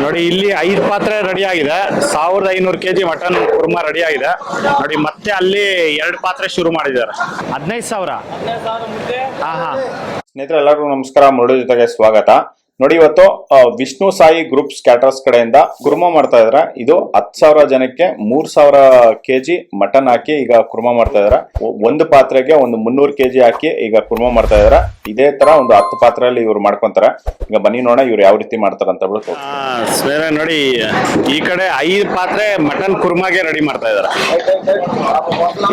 ನೋಡಿ ಇಲ್ಲಿ 5 ಪಾತ್ರೆ ರೆಡಿ ಆಗಿದೆ. 1500 kg ಮಟನ್ ಕುರ್ಮಾ ರೆಡಿ ಆಗಿದೆ. ನೋಡಿ ಮತ್ತೆ ಅಲ್ಲಿ 2 ಪಾತ್ರೆ ಶುರು ಮಾಡಿದ್ದಾರೆ. 15,000. ಸ್ನೇಹಿತರೆ ಎಲ್ಲರಿಗೂ ನಮಸ್ಕಾರ. ಮುರುಡು ಜೊತೆಗೆ ಸ್ವಾಗತ. ನೋಡಿ ಇವತ್ತು ವಿಷ್ಣು ಸಾಯಿ ಗ್ರೂಪ್ಸ್ ಕ್ಯಾಟರರ್ಸ್ ಕಡೆಯಿಂದ ಕುರ್ಮಾ ಮಾಡ್ತಾ ಇದಾರೆ. ಇದು 10,000 ಜನಕ್ಕೆ 3,000 kg ಮಟನ್ ಹಾಕಿ ಈಗ ಕುರ್ಮಾ ಮಾಡ್ತಾ ಇದಾರೆ. ಒಂದು ಪಾತ್ರೆಗೆ ಒಂದು 300 kg ಹಾಕಿ ಈಗ ಕುರ್ಮಾ ಮಾಡ್ತಾ ಇದಾರೆ. ಇದೇ ತರ ಒಂದು 10 ಪಾತ್ರೆಯಲ್ಲಿ ಇವ್ರು ಮಾಡ್ಕೊಂತಾರೆ. ಈಗ ಬನ್ನಿ ನೋಡೋಣ ಇವ್ರು ಯಾವ ರೀತಿ ಮಾಡ್ತಾರ ಅಂತ ಹೇಳ್ಬಿಟ್ಟು. ನೋಡಿ ಈ ಕಡೆ 5 ಪಾತ್ರೆ ಮಟನ್ ಕುರ್ಮಾಗೆ ರೆಡಿ ಮಾಡ್ತಾ ಇದಾರೆ.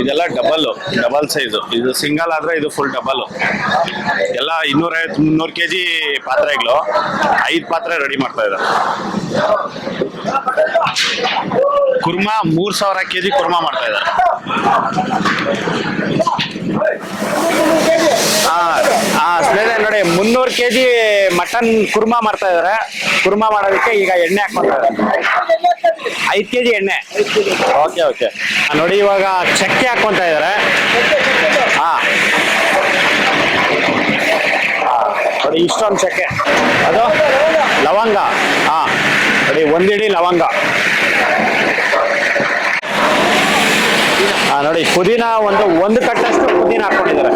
ಇದೆಲ್ಲ ಡಬಲ್ ಸೈಜ್. ಇದು ಸಿಂಗಲ್ ಆದ್ರೆ ಇದು ಫುಲ್ ಡಬಲ್. ಎಲ್ಲ 250-300 kg ಪಾತ್ರೆಗಳು 5 ಪಾತ್ರೆ ರೆಡಿ ಮಾಡ್ತಾ ಇದ್ದಾರೆ. ಕುರ್ಮಾ 3,000 kg ಕುರ್ಮಾ ಮಾಡ್ತಾ ಇದ್ದಾರೆ. ಸ್ನೇಹಿತರೆ ನೋಡಿ 300 kg ಮಟನ್ ಕುರ್ಮಾ ಮಾಡ್ತಾ ಇದಾರೆ. ಕುರ್ಮಾ ಮಾಡೋದಕ್ಕೆ ಈಗ ಎಣ್ಣೆ ಹಾಕ್ತಾ ಇದ್ದಾರೆ. 5 kg ಎಣ್ಣೆ. ಓಕೆ ನೋಡಿ ಇವಾಗ ಚಕ್ಕೆ ಹಾಕೊಂತ ಇದಾರೆ. ನೋಡಿ ಇಷ್ಟೊಂದು ಚಕ್ಕೆ, ಅದು ಲವಂಗ. ನೋಡಿ 1 ಹಿಡಿ ಲವಂಗ. ನೋಡಿ ಪುದೀನ ಒಂದು ಕಟ್ಟಷ್ಟು ಪುದೀನ ಹಾಕೊಂಡಿದ್ದಾರೆ.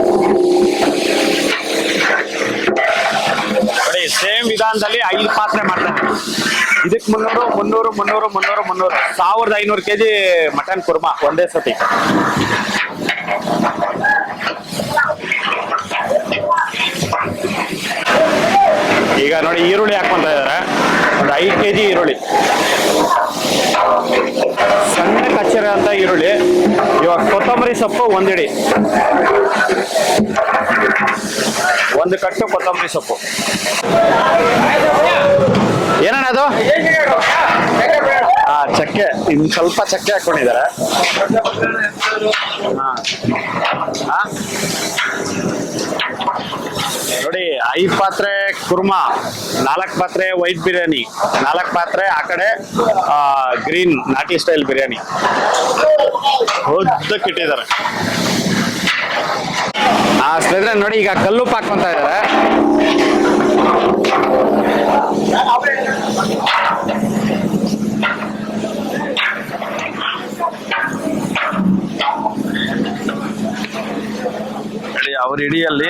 ನೋಡಿ ಸೇಮ್ ವಿಧಾನದಲ್ಲಿ 5 ಪಾತ್ರೆ ಮಾಡ್ತಾರೆ. ಇದಕ್ಕೆ 300 1,500 kg ಮಟನ್ ಕುರ್ಮಾ ಒಂದೇ ಸತಿ. ಈಗ ನೋಡಿ ಈರುಳ್ಳಿ ಹಾಕೊಂತ ಇದಾರೆ. ಒಂದು 5 kg ಈರುಳ್ಳಿ, ಸಣ್ಣ ಕಚ್ಚರೆ ಅಂತ ಈರುಳ್ಳಿ. ಇವಾಗ ಕೊತ್ತಂಬರಿ ಸೊಪ್ಪು 1 ಹಿಡಿ, 1 ಕಟ್ಟು ಕೊತ್ತಂಬರಿ ಸೊಪ್ಪು. ಏನಣ್ಣ ಅದು? ಚಕ್ಕೆ. ಇನ್ನು ಸ್ವಲ್ಪ ಚಕ್ಕೆ ಹಾಕೊಂಡಿದ್ದಾರೆ. ನೋಡಿ 5 ಪಾತ್ರೆ ಕುರ್ಮಾ, 4 ಪಾತ್ರೆ ವೈಟ್ ಬಿರಿಯಾನಿ, 4 ಪಾತ್ರೆ ಆ ಕಡೆ ಗ್ರೀನ್ ನಾಟಿ ಸ್ಟೈಲ್ ಬಿರಿಯಾನಿ ಉದ್ದಕ್ಕಿಟ್ಟಿದ್ದಾರೆ. ಸ್ನೇಹಿತರೆ ನೋಡಿ ಈಗ ಕಲ್ಲುಪ್ಪು ಹಾಕೊಂತ ಇದ್ದಾರೆ. ಅವ್ರ ಹಿಡಿಯಲ್ಲಿ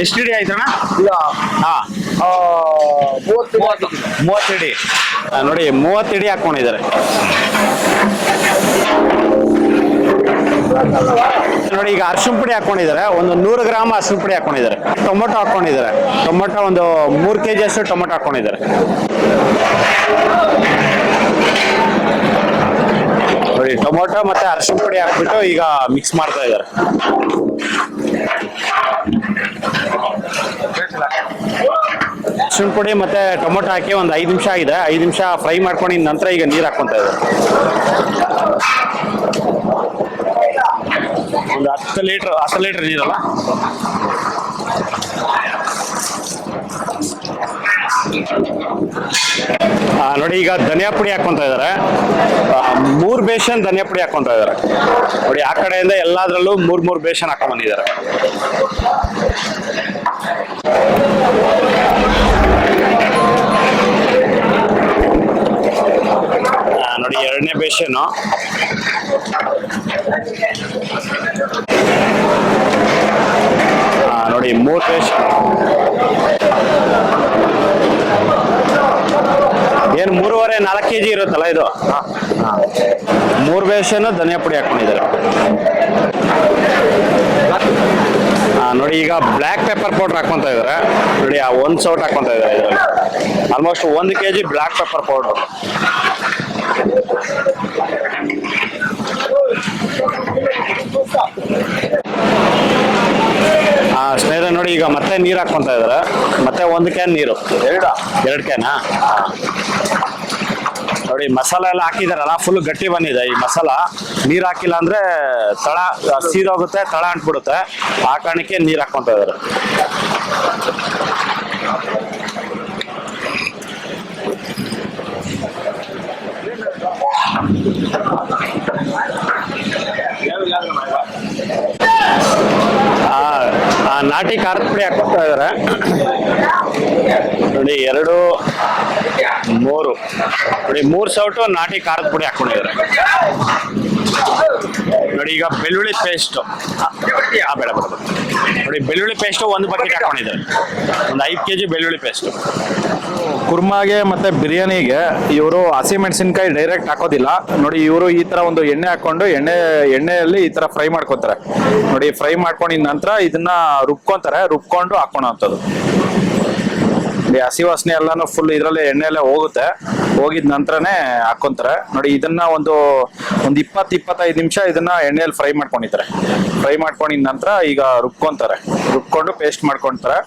ಎಷ್ಟು ಹಿಡಿ ಆಯ್ತಣ್ಣ? 30 ಹಿಡಿ. ನೋಡಿ 30 ಹಿಡಿ ಹಾಕೊಂಡಿದ್ದಾರೆ. ನೋಡಿ ಈಗ ಅರಿಶಿನ ಪುಡಿ ಹಾಕೊಂಡಿದ್ದಾರೆ. ಒಂದು 100 ಗ್ರಾಮ್ ಅರಿಶಿನ ಪುಡಿ ಹಾಕೊಂಡಿದ್ದಾರೆ. ಟೊಮೊಟೊ ಹಾಕೊಂಡಿದ್ದಾರೆ. ಟೊಮೊಟೊ ಒಂದು 3 kg ಅಷ್ಟು ಟೊಮೊಟೊ ಹಾಕೊಂಡಿದ್ದಾರೆ. ನೋಡಿ ಟೊಮೊಟೊ ಮತ್ತೆ ಅರಿಶಿನ ಪುಡಿ ಹಾಕ್ಬಿಟ್ಟು ಈಗ ಮಿಕ್ಸ್ ಮಾಡ್ತಾ ಇದ್ದಾರೆ. ಅರಿಶಿನ ಪುಡಿ ಮತ್ತೆ ಟೊಮೊಟೊ ಹಾಕಿ ಒಂದು 5 ನಿಮಿಷ ಆಗಿದೆ. 5 ನಿಮಿಷ ಫ್ರೈ ಮಾಡ್ಕೊಂಡಿದ ನಂತರ ಈಗ ನೀರು ಹಾಕೊಂತ ಇದ್ದಾರೆ. ಒಂದು 10 ಲೀಟರ್ ನೀರಲ್ಲ. ನೋಡಿ ಈಗ ಧನಿಯಾ ಪುಡಿ ಹಾಕೊಂತ ಇದ್ದಾರೆ. 3 ಬೇಷನ್ ಧನಿಯಾ ಪುಡಿ ಹಾಕೊಂತ ಇದ್ದಾರೆ. ನೋಡಿ ಆ ಕಡೆಯಿಂದ ಎಲ್ಲಾದ್ರಲ್ಲೂ 3 ಬೇಷನ್ ಹಾಕೊಂಡ್ ಬಂದಿದ್ದಾರೆ. ನೋಡಿ 2ನೇ ಬೇಷನು. ನೋಡಿ 3 ಬೇಷನ್. ಏನು 3.5-4 kg ಇರುತ್ತಲ್ಲ ಇದು. 3 ಬೇಷನ್ ಧನಿಯಾ ಪುಡಿ ಹಾಕೊಂಡಿದ್ದಾರೆ. ನೋಡಿ ಈಗ ಬ್ಲ್ಯಾಕ್ ಪೆಪ್ಪರ್ ಪೌಡರ್ ಹಾಕೊಂತ ಇದ್ದಾರೆ. ನೋಡಿ 1 ಸೌಟ್ ಹಾಕೊಂತ ಇದ್ದಾರೆ. ಇದರಲ್ಲಿ almost 1 kg black pepper powder. ಸ್ನೇಹಿತರೆ ನೋಡಿ ಈಗ ಮತ್ತೆ ನೀರು ಹಾಕೊಂತ ಇದಾರೆ. ಮತ್ತೆ 1 ಕ್ಯಾನ್ ನೀರು. 2 ಕ್ಯಾನಾ? ನೋಡಿ ಮಸಾಲ ಎಲ್ಲ ಹಾಕಿದಾರಲ್ಲ ಫುಲ್ ಗಟ್ಟಿ ಬಂದಿದೆ ಈ ಮಸಾಲ. ನೀರ್ ಹಾಕಿಲ್ಲ ಅಂದ್ರೆ ತಳ ಸೀದೋಗುತ್ತೆ, ತಳ ಅಂಟ್ಬಿಡುತ್ತೆ. ಆ ಕಾರಣಕ್ಕೆ ನೀರ್ ಹಾಕೊಂತ ಇದಾರೆ. ನಾಟಿ ಖಾರದ ಪುಡಿ ಹಾಕ್ತಾ ಇದಾರೆ ನೋಡಿ. 2 3 ನೋಡಿ 3 ಸೌಟು ನಾಟಿ ಖಾರದ ಪುಡಿ ಹಾಕೊಂಡಿದ್ದಾರೆ ನೋಡಿ. ಈಗ ಬೆಳ್ಳುಳ್ಳಿ ಪೇಸ್ಟ್ ಬೇಡ ನೋಡಿ, ಬೆಳ್ಳುಳ್ಳಿ ಪೇಸ್ಟ್ 1 ಬಕೆಟ್ ಹಾಕೊಂಡಿದ್ದಾರೆ. ಒಂದು 5 kg ಬೆಳ್ಳುಳ್ಳಿ ಪೇಸ್ಟ್. ಕುರ್ಮಾಗೆ ಮತ್ತೆ ಬಿರಿಯಾನಿಗೆ ಇವರು ಹಸಿಮೆಣಸಿನ್ಕಾಯಿ ಡೈರೆಕ್ಟ್ ಹಾಕೋದಿಲ್ಲ ನೋಡಿ. ಇವರು ಈ ತರ ಒಂದು ಎಣ್ಣೆ ಹಾಕೊಂಡು ಎಣ್ಣೆಯಲ್ಲಿ ಈ ತರ ಫ್ರೈ ಮಾಡ್ಕೊತಾರೆ ನೋಡಿ. ಫ್ರೈ ಮಾಡ್ಕೊಂಡಿದ ನಂತರ ಇದನ್ನ ರುಬ್ಕೊಂಡು ಹಾಕೋಣಂಥದ್ದು. ಹಸಿ ವಾಸನೆ ಎಲ್ಲಾನು ಫುಲ್ ಇದ್ರಲ್ಲಿ ಎಣ್ಣೆಯಲ್ಲೇ ಹೋಗುತ್ತೆ. ಹೋಗಿದ ನಂತರನೇ ಹಾಕೊಂತಾರೆ ನೋಡಿ. ಇದನ್ನ ಒಂದು 20-25 ನಿಮಿಷ ಇದನ್ನ ಎಣ್ಣೆಯಲ್ಲಿ ಫ್ರೈ ಮಾಡ್ಕೊಂಡಿದ್ದಾರೆ. ಫ್ರೈ ಮಾಡ್ಕೊಂಡಿದ ನಂತರ ಈಗ ರುಬ್ಕೊಂಡು ಪೇಸ್ಟ್ ಮಾಡ್ಕೊಂತಾರೆ.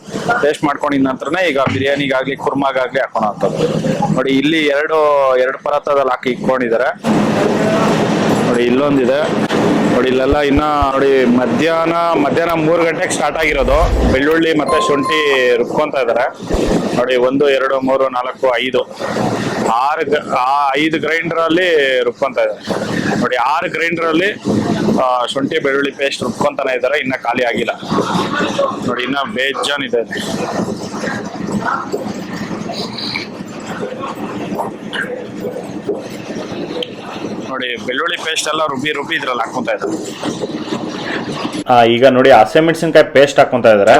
ಪೇಸ್ಟ್ ಮಾಡ್ಕೊಂಡಿದ ನಂತರನೇ ಈಗ ಬಿರಿಯಾನಿಗಾಗ್ಲಿ ಕುರ್ಮಾಗಾಗ್ಲಿ ಹಾಕೋಣಂಥದ್ದು ನೋಡಿ. ಇಲ್ಲಿ ಎರಡು ಪದಾರ್ಥದಲ್ಲಿ ಹಾಕಿ ಇಟ್ಕೊಂಡಿದ್ದಾರೆ ನೋಡಿ. ಇಲ್ಲೊಂದಿದೆ ನೋಡಿ. ಇಲ್ಲೆಲ್ಲ ಇನ್ನ ನೋಡಿ ಮಧ್ಯಾಹ್ನ 3 ಗಂಟೆಗೆ ಸ್ಟಾರ್ಟ್ ಆಗಿರೋದು. ಬೆಳ್ಳುಳ್ಳಿ ಮತ್ತೆ ಶುಂಠಿ ರುಬ್ಕೊಂತ ಇದಾರೆ ನೋಡಿ. 1 2 3 4 5 5 ಗ್ರೈಂಡರ್ ಅಲ್ಲಿ ರುಬ್ಕೊಂತ ಇದಾರೆ ನೋಡಿ. 6 ಗ್ರೈಂಡರ್ ಅಲ್ಲಿ ಶುಂಠಿ ಬೆಳ್ಳುಳ್ಳಿ ಪೇಸ್ಟ್ ರುಬ್ಕೊಂತಾನೆ ಇದಾರೆ. ಇನ್ನ ಖಾಲಿ ಆಗಿಲ್ಲ ನೋಡಿ. ಇನ್ನ ಬೇಜಾನ್ ಇದೆ ನೋಡಿ. ಬೆಳ್ಳುಳ್ಳಿ ಪೇಸ್ಟ್ ಎಲ್ಲ ರುಬ್ಬಿ ಇದ್ರಲ್ಲಿ ಹಾಕೊಂತ ಇದ್ದಾರೆ. ಈಗ ನೋಡಿ ಹಸಿಮೆಣಸಿನಕಾಯಿ ಪೇಸ್ಟ್ ಹಾಕೊಂತ ಇದಾರೆ.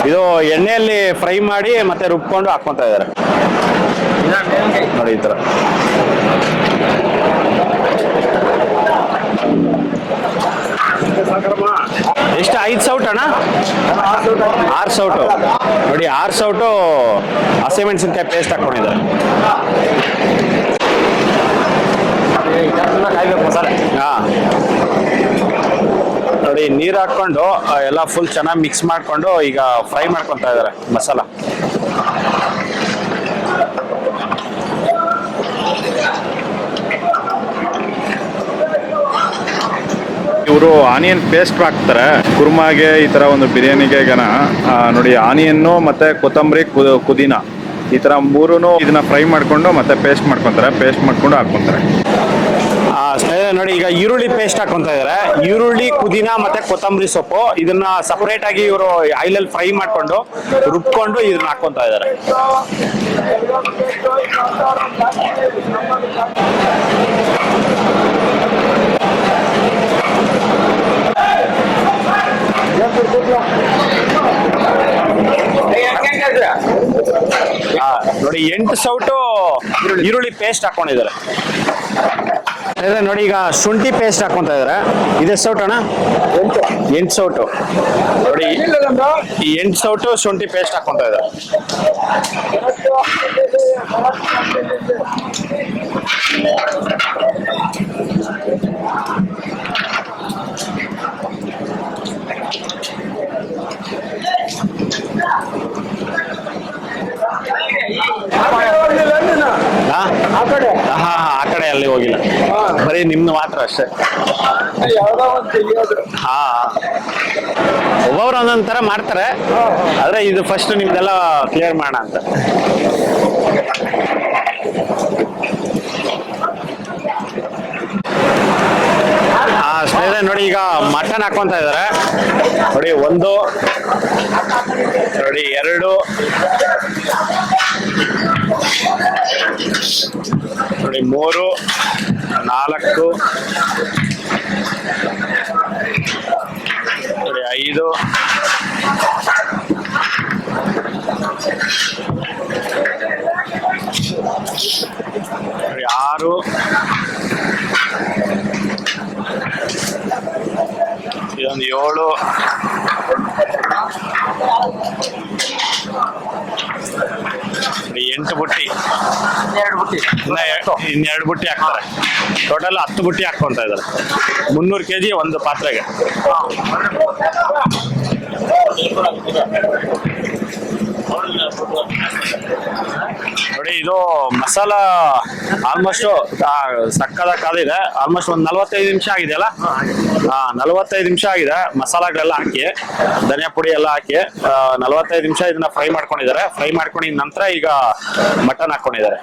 ಇದು ಎಣ್ಣೆಯಲ್ಲಿ ಫ್ರೈ ಮಾಡಿ ಮತ್ತೆ ರುಬ್ಕೊಂಡು ಹಾಕೊಂತ ಇದಾರೆ ನೋಡಿ. ಈ ತರ ಎಷ್ಟು 5 ಸೌಟ್ ಅಣ್ಣ? 6 ಸೌಟು ನೋಡಿ. 6 ಸೌಟು ಹಸಿಮೆಣಸಿನಕಾಯಿ ಪೇಸ್ಟ್ ಹಾಕೊಂಡಿದ್ದಾರೆ. ನೋಡಿ ನೀರು ಹಾಕೊಂಡು ಎಲ್ಲ ಫುಲ್ ಚೆನ್ನಾಗಿ ಮಿಕ್ಸ್ ಮಾಡ್ಕೊಂಡು ಈಗ ಫ್ರೈ ಮಾಡ್ಕೊಂತ ಇದಾರೆ ಮಸಾಲ. ಇವರು ಆನಿಯನ್ ಪೇಸ್ಟ್ ಹಾಕ್ತಾರೆ ಕುರ್ಮಾಗೆ. ಈ ತರ ಒಂದು ಬಿರಿಯಾನಿಗೆ ನೋಡಿ ಆನಿಯನ್ನು ಮತ್ತೆ ಕೊತ್ತಂಬರಿ ಪುದೀನ ಈ ತರ 3 ಇದನ್ನ ಫ್ರೈ ಮಾಡ್ಕೊಂಡು ಮತ್ತೆ ಪೇಸ್ಟ್ ಮಾಡ್ಕೊಂತಾರೆ. ಪೇಸ್ಟ್ ಮಾಡ್ಕೊಂಡು ಹಾಕೊಂತಾರೆ ನೋಡಿ. ಈಗ ಈರುಳ್ಳಿ ಪೇಸ್ಟ್ ಹಾಕೊಂತ ಇದಾರೆ. ಈರುಳ್ಳಿ, ಪುದೀನ ಮತ್ತೆ ಕೊತ್ತಂಬರಿ ಸೊಪ್ಪು ಇದನ್ನ ಸಪರೇಟ್ ಆಗಿ ಇವರು ಆಯಿಲಲ್ಲಿ ಫ್ರೈ ಮಾಡ್ಕೊಂಡು ರುಬ್ಕೊಂಡು ಇದನ್ನ ಹಾಕೊಂತ ಇದಾರೆ. ನೋಡಿ 8 ಸೌಟು ಈರುಳ್ಳಿ ಪೇಸ್ಟ್ ಹಾಕೊಂಡಿದ್ದಾರೆ ನೋಡಿ. ಈಗ ಶುಂಠಿ ಪೇಸ್ಟ್ ಹಾಕೊಂತ ಇದಾರೆ. ಇದೆ ಸೌಟ್ ಅಣ್ಣ? 8 ಸೌಟು ನೋಡಿ. ಈ 8 ಸೌಟು ಶುಂಠಿ ಪೇಸ್ಟ್ ಹಾಕೊಂತ ಇದಾರೆ. ಆ ಕಡೆ ಅಲ್ಲಿ ಹೋಗಿಲ್ಲ, ಬರೀ ನಿಮ್ದು ಮಾತ್ರ ಅಷ್ಟೇ. ಒಬ್ಬೊಬ್ರು ಒಂದೊಂದ್ ತರ ಮಾಡ್ತಾರೆ, ಆದ್ರೆ ಇದು ಫಸ್ಟ್ ನಿಮ್ದೆಲ್ಲ ಕ್ಲಿಯರ್ ಮಾಡೋಣ ಅಂತ. ಸ್ನೇಹಿತರೆ ನೋಡಿ, ಈಗ ಮಟನ್ ಹಾಕೊಂತ ಇದಾರೆ ನೋಡಿ. 1 ನೋಡಿ 2 ನೋಡಿ 3 4 ನೋಡಿ 5 ನೋಡಿ 6 ಇದೊಂದು 7 8 ಬುಟ್ಟಿ, ಇನ್ನು 2 ಬುಟ್ಟಿ ಹಾಕ್ತಾರೆ. ಟೋಟಲ್ 10 ಬುಟ್ಟಿ ಹಾಕೊಂತ ಇದ್ದಾರೆ. 300 kg ಒಂದು ಪಾತ್ರೆಗೆ. ನೋಡಿ ಇದು ಮಸಾಲ ಆಲ್ಮೋಸ್ಟ್ ಸಕ್ಕದ ಕಾದಿದೆ. ಆಲ್ಮೋಸ್ಟ್ ಒಂದು 45 ನಿಮಿಷ ಆಗಿದೆಯಲ್ಲ. 45 ನಿಮಿಷ ಆಗಿದೆ. ಮಸಾಲಾಗಳೆಲ್ಲ ಹಾಕಿ ಧನಿಯಾ ಪುಡಿ ಎಲ್ಲ ಹಾಕಿ 45 ನಿಮಿಷ ಇದನ್ನ ಫ್ರೈ ಮಾಡ್ಕೊಂಡಿದ್ದಾರೆ. ಫ್ರೈ ಮಾಡ್ಕೊಂಡಿದ ನಂತರ ಈಗ ಮಟನ್ ಹಾಕೊಂಡಿದ್ದಾರೆ.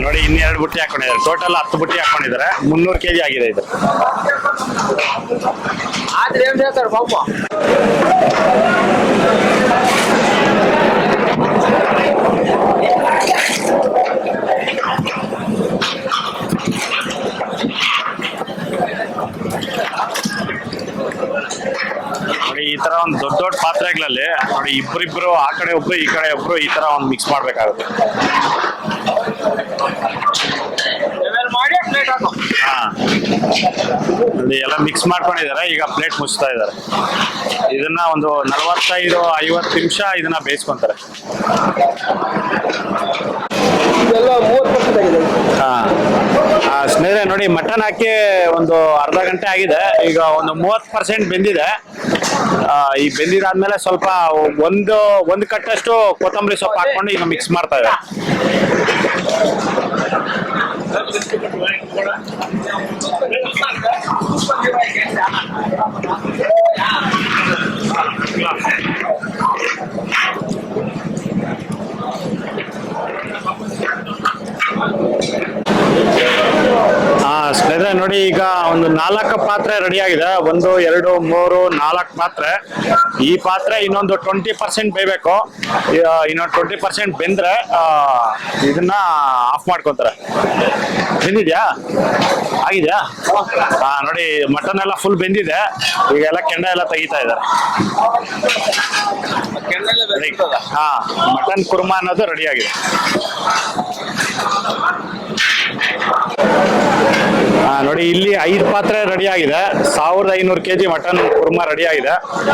ನೋಡಿ ಇನ್ನೆರಡು ಬುಟ್ಟಿ ಹಾಕೊಂಡಿದ್ದಾರೆ. ಟೋಟಲ್ 10 ಬುಟ್ಟಿ ಹಾಕೊಂಡಿದ್ದಾರೆ. 300 kg ಆಗಿದೆ ಇದು. ಆದ್ರೆ ಏನ್ ಹೇಳ್ತಾರೆ ಪಾಪ. ನೋಡಿ ಈ ತರ ಒಂದು ದೊಡ್ಡ ದೊಡ್ಡ ಪಾತ್ರೆಗಳಲ್ಲಿ ನೋಡಿ ಇಬ್ಬರಿಬ್ರು ಆ ಕಡೆ ಒಬ್ರು ಈ ಕಡೆ ಒಬ್ರು ಈ ತರ ಒಂದು ಮಿಕ್ಸ್ ಮಾಡ್ಬೇಕಾಗುತ್ತೆ. ಹಾ ನೋಡಿ ಎಲ್ಲ ಮಿಕ್ಸ್ ಮಾಡ್ಕೊಂಡಿದ್ದಾರೆ. ಈಗ ಪ್ಲೇಟ್ ಮುಚ್ತಾ ಇದ್ದಾರೆ. ಇದನ್ನ ಒಂದು 45-50 ನಿಮಿಷ ಇದನ್ನ ಬೇಯಿಸ್ಕೊಂತಾರೆ. ಸ್ನೇಹಿತರೆ ನೋಡಿ ಮಟನ್ ಹಾಕಿ ಒಂದು ಅರ್ಧ ಗಂಟೆ ಆಗಿದೆ. ಈಗ ಒಂದು 30% ಬೆಂದಿದೆ. ಈ ಬೆಂದಿದಾದ್ಮೇಲೆ ಸ್ವಲ್ಪ ಒಂದು ಕಟ್ಟಷ್ಟು ಕೊತ್ತಂಬರಿ ಸೊಪ್ಪು ಹಾಕೊಂಡು ಈಗ ಮಿಕ್ಸ್ ಮಾಡ್ತಾ ಇದೆ. ಸ್ನೇಹಿತರೆ ನೋಡಿ ಈಗ ಒಂದು 4 ಪಾತ್ರೆ ರೆಡಿ ಆಗಿದೆ. 1, 2, 3, 4 ಪಾತ್ರೆ. ಈ ಪಾತ್ರೆ ಇನ್ನೊಂದು 20% ಬೇಯಬೇಕು. ಇನ್ನೊಂದು 20% ಬೆಂದ್ರೆ ಇದನ್ನ ಆಫ್ ಮಾಡ್ಕೊಂತಾರೆ. ಬೆಂದಿದ್ಯಾ? ಆಗಿದ್ಯಾ? ನೋಡಿ ಮಟನ್ ಎಲ್ಲ ಫುಲ್ ಬೆಂದಿದೆ. ಈಗ ಎಲ್ಲ ಕೆಂಡ ಎಲ್ಲ ತೆಗಿತಾ ಇದ್ದಾರೆ. ಮಟನ್ ಕುರ್ಮಾ ಅನ್ನೋದು ರೆಡಿ ಆಗಿದೆ. ನೋಡಿ ಇಲ್ಲಿ 5 ಪಾತ್ರೆ ರೆಡಿ ಆಗಿದೆ. 1500 kg ಮಟನ್ ಕುರ್ಮಾ ರೆಡಿ ಆಗಿದೆ.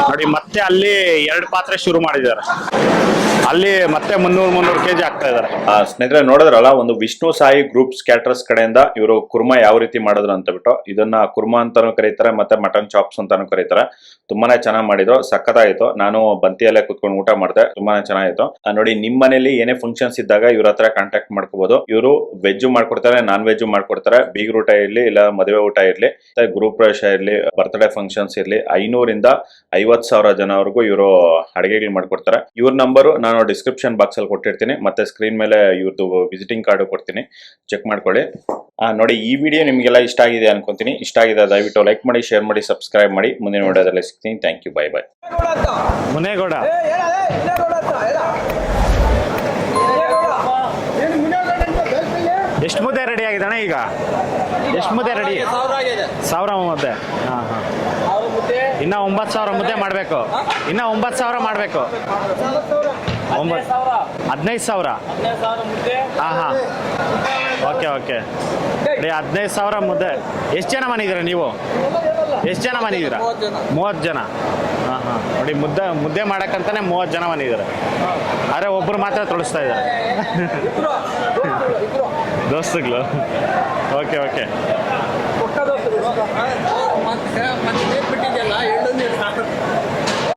ನೋಡಿ ಮತ್ತೆ ಅಲ್ಲಿ 2 ಪಾತ್ರೆ ಶುರು ಮಾಡಿದ್ದಾರೆ. ಅಲ್ಲಿ ಮತ್ತೆ 300 kg ಆಗ್ತಾ ಇದ್ದಾರೆ. ಸ್ನೇಹಿತರೆ ನೋಡಿದ್ರಲ್ಲ, ಒಂದು ವಿಷ್ಣು ಸಾಯಿ ಗ್ರೂಪ್ಸ್ ಕ್ಯಾಟರರ್ಸ್ ಕಡೆಯಿಂದ ಇವರು ಕುರ್ಮಾ ಯಾವ ರೀತಿ ಮಾಡಿದ್ರು ಅಂತ ಬಿಟ್ಟು ಇದನ್ನ ಕುರ್ಮಾ ಅಂತಾನು ಕರೀತಾರೆ, ಮತ್ತೆ ಮಟನ್ ಚಾಪ್ಸ್ ಅಂತಾನು ಕರೀತಾರೆ. ತುಂಬಾನೇ ಚೆನ್ನಾಗಿ ಮಾಡಿದ್ರು, ಸಕ್ಕತ್ತಾಗಿತ್ತು. ನಾನು ಬಂತಿಯಲ್ಲೇ ಕುತ್ಕೊಂಡು ಊಟ ಮಾಡಿದೆ, ತುಂಬಾನೇ ಚೆನ್ನಾಗಿತ್ತು. ನೋಡಿ ನಿಮ್ ಮನೇಲಿ ಏನೇ ಫಂಕ್ಷನ್ಸ್ ಇದ್ದಾಗ ಇವ್ರ ಹತ್ರ ಕಾಂಟ್ಯಾಕ್ಟ್ ಮಾಡ್ಕೋಬಹುದು. ಇವರು ವೆಜ್ ಮಾಡ್ಕೊಡ್ತಾರೆ, ನಾನ್ ವೆಜ್ ಮಾಡ್ಕೊಡ್ತಾರೆ. ಬೀಗರ್ ಊಟ ಇರ್ಲಿ, ಇಲ್ಲ ಮದುವೆ ಊಟ ಇರ್ಲಿ, ಗೃಹ ಪ್ರವೇಶ ಇರ್ಲಿ, ಬರ್ತ್ಡೇ ಫಂಕ್ಷನ್ಸ್ ಇರ್ಲಿ, 500 - 50,000 ಜನವರೆಗೂ ಇವರು ಅಡಿಗೆಗಳು ಮಾಡ್ಕೊಡ್ತಾರೆ. ಇವ್ರ ನಂಬರು ನಾನು ಡಿಸ್ಕ್ರಿಪ್ಷನ್ ಬಾಕ್ಸ್ ಅಲ್ಲಿ ಕೊಟ್ಟಿರ್ತೀನಿ, ಮತ್ತೆ ಸ್ಕ್ರೀನ್ ಮೇಲೆ ಇವ್ರದ್ದು ವಿಸಿಟಿಂಗ್ ಕಾರ್ಡ್ ಕೊಡ್ತೀನಿ, ಚೆಕ್ ಮಾಡ್ಕೊಳ್ಳಿ. ನೋಡಿ ಈ ವಿಡಿಯೋ ನಿಮಗೆಲ್ಲ ಇಷ್ಟ ಆಗಿದೆ ಅನ್ಕೊಂತೀನಿ. ಇಷ್ಟ ಆಗಿದೆ ದಯವಿಟ್ಟು ಲೈಕ್ ಮಾಡಿ, ಶೇರ್ ಮಾಡಿ, ಸಬ್ಸ್ಕ್ರೈಬ್ ಮಾಡಿ. ಮುಂದಿನ ವಿಡಿಯೋದಲ್ಲಿ ಸಿಗ್ತೀನಿ. Thank you, bye bye. Munegowda ಎಷ್ಟು ಮುದ್ದೆ ರೆಡಿ ಆಗಿದೆ ಅಣ್ಣ? ಈಗ ಎಷ್ಟು ಮುದ್ದೆ ರೆಡಿ? 1000 ಮುದ್ದೆ. ಇನ್ನ 9,000 ಮುದ್ದೆ ಮಾಡಬೇಕು. ಇನ್ನ 9,000 ಮಾಡಬೇಕು. 15,000. ಹಾ ಓಕೆ 15,000 ಮುದ್ದೆ. ಎಷ್ಟು ಜನ ಮನಿದ್ದೀರಾ ನೀವು? ಎಷ್ಟು ಜನ ಮನಿದ್ದೀರಾ? 30 ಜನ. ನೋಡಿ ಮುದ್ದೆ ಮಾಡಕ್ಕಂತಾನೆ 30 ಜನ ಮನಿದ್ದಾರೆ. ಆದ್ರೆ ಒಬ್ರು ಮಾತ್ರ ತೊಳಸ್ತಾ ಇದ್ದಾರೆ. ದೋಸ್ತಗಳು. ಓಕೆ